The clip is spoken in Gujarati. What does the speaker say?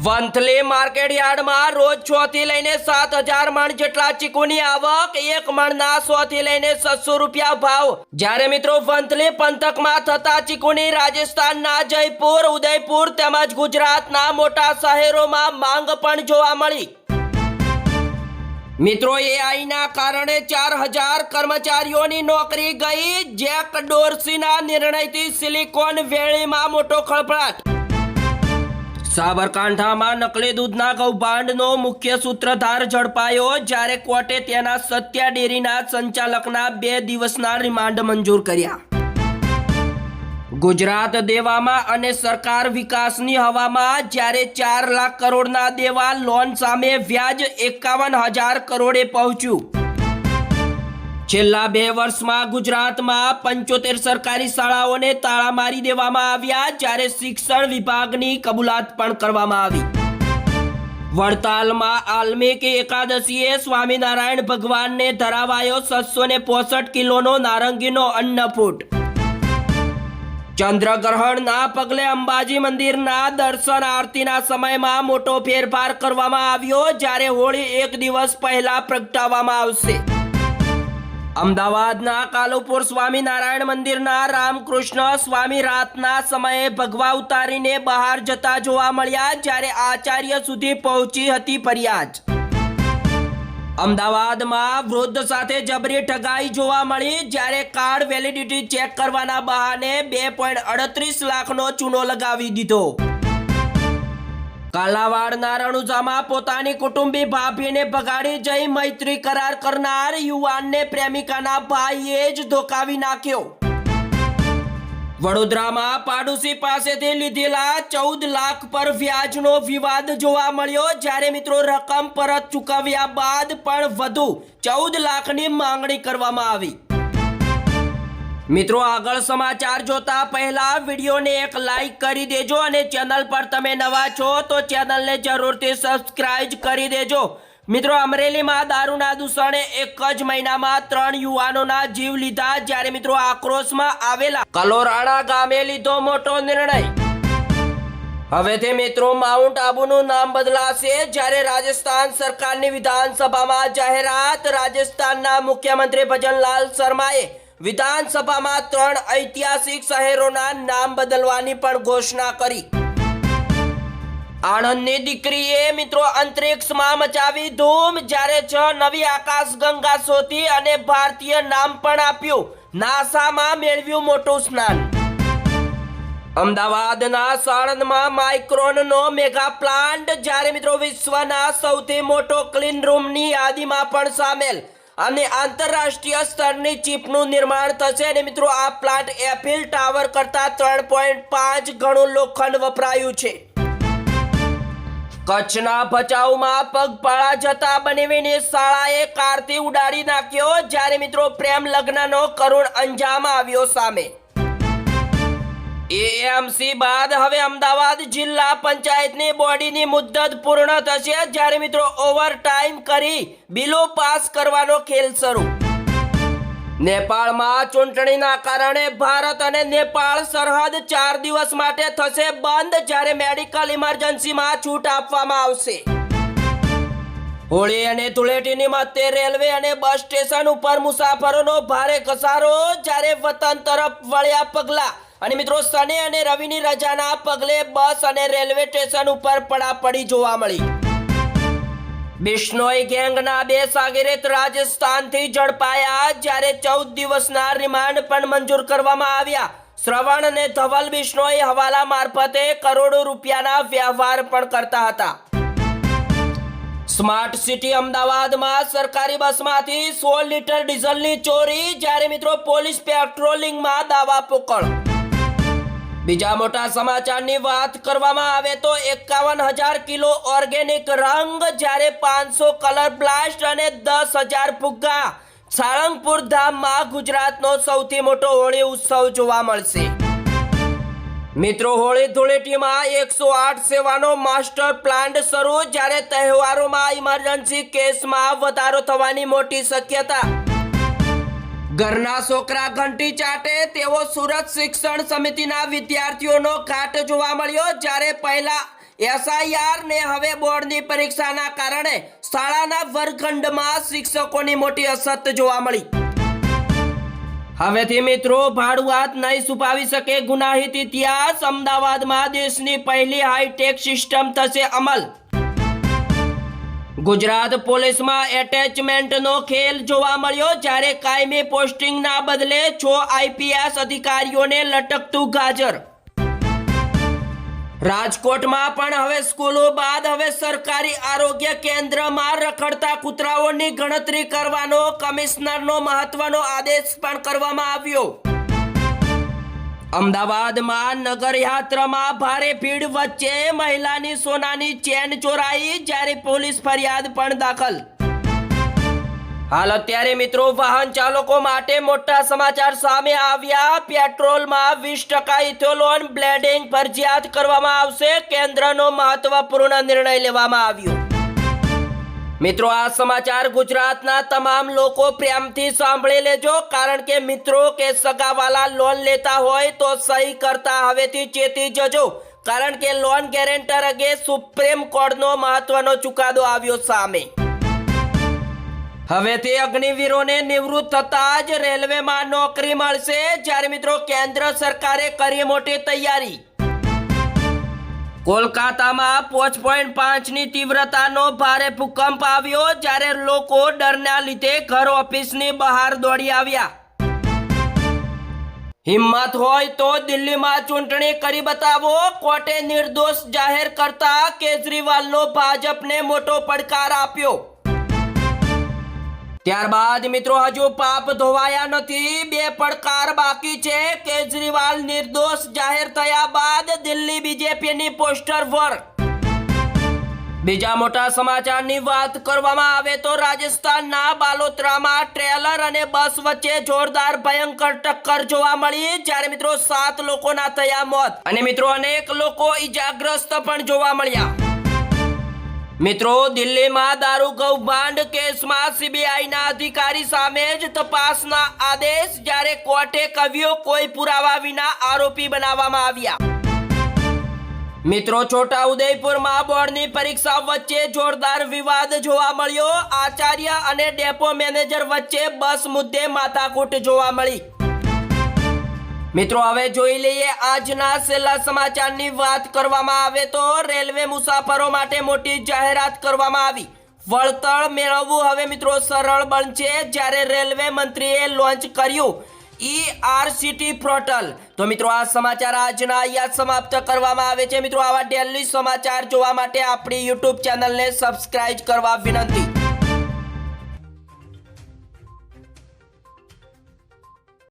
વંથલી માર્કેટ યાર્ડમાં રોજ 6 થી લઈને 7,000 મણ જેટલા ચીકુની આવક, એક મણના 100 થી લઈને 700 રૂપિયા ભાવ। જ્યારે મિત્રો વંથલી પંથકમાં થતા ચીકુની રાજસ્થાનના જયપુર, ઉદયપુર તેમજ ગુજરાતના મોટા શહેરોમાં માંગ પણ જોવા મળી। મિત્રો એઆઈના કારણે 4,000 કર્મચારીઓની નોકરી ગઈ। જેક ડોર્સીના નિર્ણયથી સિલિકોન વેલીમાં મોટો ખળભળાટ। સાબરકાંઠામાં નકલી દૂધના કૌભાંડનો મુખ્ય સૂત્રધાર ઝડપાયો, જ્યારે કોર્ટે તેના સત્યા ડેરીના સંચાલકના 2 દિવસના રિમાન્ડ મંજૂર કર્યા। ગુજરાત દેવામાં અને સરકાર વિકાસની હવામાં, જ્યારે 4 લાખ કરોડના દેવા, લોન સામે વ્યાજ 51,000 કરોડે પહોંચ્યું। છેલ્લા 2 વર્ષમાં ગુજરાતમાં 75 સરકારી શાળાઓને તાળા મારી દેવામાં આવ્યા, જ્યારે શિક્ષણ વિભાગની કબૂલાત પણ કરવામાં આવી। વડતાલમાં આલ્મિક એકાદશીએ સ્વામિનારાયણ ભગવાનને ધરાવાયો 765 કિલોનો નારંગીનો અન્નકૂટ। ચંદ્રગ્રહણના પગલે અંબાજી મંદિરના દર્શન આરતીના સમયમાં મોટો ફેરફાર કરવામાં આવ્યો, જ્યારે હોળી 1 દિવસ પહેલા પ્રગટાવવામાં આવશે। અમદાવાદના કાલુપુર સ્વામિનારાયણ મંદિરના રામકૃષ્ણ સ્વામી રાતના સમયે ભગવા ઉતારીને બહાર જતા જોવા મળ્યા, જ્યારે આચાર્ય સુધી પહોંચી હતી ફરિયાદ। અમદાવાદમાં વૃદ્ધ સાથે જબરી ઠગાઈ જોવા મળી, જ્યારે કાર્ડ વેલિડિટી ચેક કરવાના બહાને 2.38 લાખનો ચૂનો લગાવી દીધો। કાલાવાડના રણુજામાં પોતાની કુટુંબી ભાભીને ભગાડી જઈ મૈત્રી કરાર કરનાર યુવાનને પ્રેમિકાના ભાઈએ જ ધોકાવી નાખ્યો। વડોદરામાં પાડોશી પાસેથી લીધેલા 14 લાખ પર વ્યાજનો વિવાદ જોવા મળ્યો, જ્યારે મિત્રો રકમ પરત ચૂકવ્યા બાદ પણ વધુ 14 લાખની માંગણી કરવામાં આવી। મિત્રો આગળ સમાચાર જોતા પહેલા વિડીયોને એક લાઈક કરી દેજો, અને ચેનલ પર તમે નવા છો તો ચેનલને જરૂરથી સબસ્ક્રાઇબ કરી દેજો। મિત્રો અમરેલીમાં દારૂના દૂષણે એક જ મહિનામાં 3 યુવાનોના જીવ લીધા, જ્યારે મિત્રો આક્રોશમાં આવેલા કલોરાણા ગામે લીધો મોટો નિર્ણય। હવેથી મિત્રો માઉન્ટ આબુનું નામ બદલાશે, જ્યારે રાજસ્થાન સરકારની વિધાનસભામાં જાહેરાત। રાજસ્થાનના મુખ્યમંત્રી ભજનલાલ શર્માએ વિધાનસભામાં 3 ઐતિહાસિક શહેરોના નામ બદલવાની પણ ઘોષણા કરી। આણંદની દીકરીએ મિત્રો અંતરિક્ષમાં મચાવી ધૂમ, જ્યારે 6 નવી આકાશગંગા શોધી અને ભારતીય નામ પણ આપ્યું। નાસામાં મેળવ્યું મોટું સ્નાન। અમદાવાદના સાણંદમાં માઇક્રોનનો મેગા પ્લાન્ટ, જ્યારે મિત્રો વિશ્વના સૌથી મોટો ક્લીન રૂમની યાદીમાં પણ સામેલ, અને આંતરરાષ્ટ્રીય સ્તરની ચીપનું નિર્માણ થશે। અને મિત્રો આ પ્લાન્ટ એફિલ ટાવર કરતા 3.5 ગણું લોખંડ વપરાયું છે। કચ્છના ભચાઉમાં પગપાળા જતા બનેવીની શાળાએ કારથી ઉડાડી નાખ્યો, જ્યારે મિત્રો પ્રેમ લગ્નનો કરુણ અંજામ આવ્યો સામે। એએમસી બાદ હવે અમદાવાદ જિલ્લા પંચાયતની બોડીની મુદ્દત પૂર્ણ થશે, જ્યારે મિત્રો ઓવરટાઈમ કરી બિલો પાસ કરવાનો ખેલ શરૂ। નેપાળમાં ચૂંટણીના કારણે ભારત અને નેપાળ સરહદ 4 દિવસ માટે થશે બંધ, જ્યારે મેડિકલ ઇમરજન્સીમાં છૂટ આપવામાં આવશે। હોળી અને ધૂળેટી નિમિત્તે રેલવે અને બસ સ્ટેશન ઉપર મુસાફરોનો ભારે ઘસારો, જ્યારે વતન તરફ વળ્યા પગલા, અને મિત્રો શનિ અને રવિની રજાના પગલે બસ અને રેલવે સ્ટેશન ઉપર પડાપડી જોવા મળી। બિશ્નોઈ ગેંગના 2 સાગીરેત રાજસ્થાનથી ઝડપાયા, જ્યારે 14 દિવસના રિમાન્ડ પણ મંજૂર કરવામાં આવ્યા। શ્રવણ અને ધવલ બિશ્નોઈ હવાલા મારફતે કરોડો રૂપિયાના વ્યવહાર પણ કરતા હતા। સ્માર્ટ સિટી અમદાવાદમાં સરકારી બસમાંથી 16 લીટર ડીઝલની ચોરી, જ્યારે મિત્રો પોલીસ પેટ્રોલિંગમાં દાવા પોકળ। બીજા મોટા સમાચારની વાત કરવામાં આવે તો 51,000 કિલો ઓર્ગેનિક રંગ, જ્યારે 500 કલર બ્લાસ્ટ અને 10,000 ફુગ્ગા। સાળંગપુર ધામમાં ગુજરાતનો સૌથી મોટો હોળી ઉત્સવ જોવા મળશે। મિત્રો હોળી ધૂળેટીમાં 108 સેવાનો માસ્ટર પ્લાન શરૂ, જ્યારે તહેવારોમાં ઇમરજન્સી કેસમાં વધારો થવાની મોટી શક્યતા। ઘરના છોકરા ઘંટી ચાટે તેવો સુરત શિક્ષણ સમિતિના વિદ્યાર્થીઓનો ઘાટ જોવા મળ્યો, જ્યારે પહેલા SIR ને હવે બોર્ડની પરીક્ષાના કારણે શાળાના વર્ગખંડમાં શિક્ષકોની મોટી અછત જોવા મળી. હવેથી મિત્રો ભાડુઆત નહીં છુપાવી શકે ગુનાહિત ઇતિહાસ. અમદાવાદમાં દેશની પહેલી હાઈટેક સિસ્ટમ થશે અમલ. ગુજરાત પોલીસમાં એટેચમેન્ટનો ખેલ જોવા મળ્યો, જ્યારે કાયમી પોસ્ટિંગના બદલે 6 IPS અધિકારીઓને લટકતું ગાજર. રાજકોટમાં પણ હવે સ્કૂલો બાદ હવે સરકારી આરોગ્ય કેન્દ્રમાં રખડતા કૂતરાઓની ગણતરી કરવાનો કમિશનરનો મહત્વનો આદેશ પણ કરવામાં આવ્યો. અમદાવાદમાં નગરયાત્રામાં ભારે ભીડ વચ્ચે મહિલાની સોનાની ચેન ચોરાઈ, જ્યારે પોલીસ ફરિયાદ પણ દાખલ. હાલ અત્યારે મિત્રો વાહન ચાલકો માટે મોટા સમાચાર સામે આવ્યા. પેટ્રોલમાં 20% ઇથેનોલ બ્લેન્ડિંગ ફરજિયાત કરવામાં આવશે. કેન્દ્રનો મહત્વપૂર્ણ નિર્ણય લેવામાં આવ્યો. મિત્રો આ સમાચાર ગુજરાતના તમામ લોકો પ્રેમથી સાંભળી લેજો, કારણ કે મિત્રો કે સગાવાલા લોન લેતા હોય તો સહી કરતા હવેથી ચેતી જજો, કારણ કે લોન ગેરેન્ટર અંગે સુપ્રીમ કોર્ટનો મહત્વનો ચુકાદો આવ્યો સામે. હવેથી અગ્નિવીરોને નિવૃત્ત થતા જ રેલવેમાં નોકરી મળશે, જ્યારે મિત્રો કેન્દ્ર સરકારે કરી મોટી તૈયારી. કોલકાતામાં 5.5ની તીવ્રતાનો ભારે ભૂકંપ આવ્યો, જ્યારે લોકો ડરના લીધે ઘર ઓફિસની બહાર દોડી આવ્યા. હિંમત હોય તો દિલ્હીમાં ચૂંટણી કરી બતાવો, કોર્ટે નિર્દોષ જાહેર કરતા કેજરીવાલનો ભાજપને મોટો પડકાર આપ્યો. ત્યારબાદ મિત્રો હજુ પાપ ધોવાયા નથી, 2 પડકાર બાકી છે. કેજરીવાલ નિર્દોષ જાહેર થયા બાદ દિલ્હી બીજેપીની પોસ્ટર વોર. બીજા મોટા સમાચારની વાત કરવામાં આવે તો રાજસ્થાનના બાલોતરામાં ટ્રેલર અને બસ વચ્ચે જોરદાર ભયંકર ટક્કર જોવા મળી, જ્યારે મિત્રો 7 લોકોના થયા મોત અને મિત્રો અનેક લોકો ઈજાગ્રસ્ત પણ જોવા મળ્યા. મિત્રો દિલ્હીમાં દારૂ કૌભાંડ કેસમાં CBIના અધિકારી સામે જ તપાસના આદેશ, જ્યારે કોર્ટે કહ્યું કોઈ પુરાવા વિના આરોપી બનાવવામાં આવ્યા. મિત્રો છોટાઉદેપુરમાં બોર્ડની પરીક્ષા વચ્ચે જોરદાર વિવાદ જોવા મળ્યો. આચાર્ય અને ડેપો મેનેજર વચ્ચે બસ મુદ્દે માથાકૂટ જોવા મળી. મિત્રો હવે જોઈ લઈએ આજના છેલ્લા સમાચારની વાત કરવામાં આવે તો રેલવે મુસાફરો માટે મોટી જાહેરાત કરવામાં આવી. વળતર મેળવવું હવે મિત્રો સરળ બનશે, જ્યારે રેલવે મંત્રીએ લોન્ચ કર્યું ERCT પોર્ટલ. તો મિત્રો આ સમાચાર આજના અહીંયા સમાપ્ત કરવામાં આવે છે. મિત્રો આવા ડેલી સમાચાર જોવા માટે આપણી YouTube ચેનલને સબસ્ક્રાઇબ કરવા વિનંતી.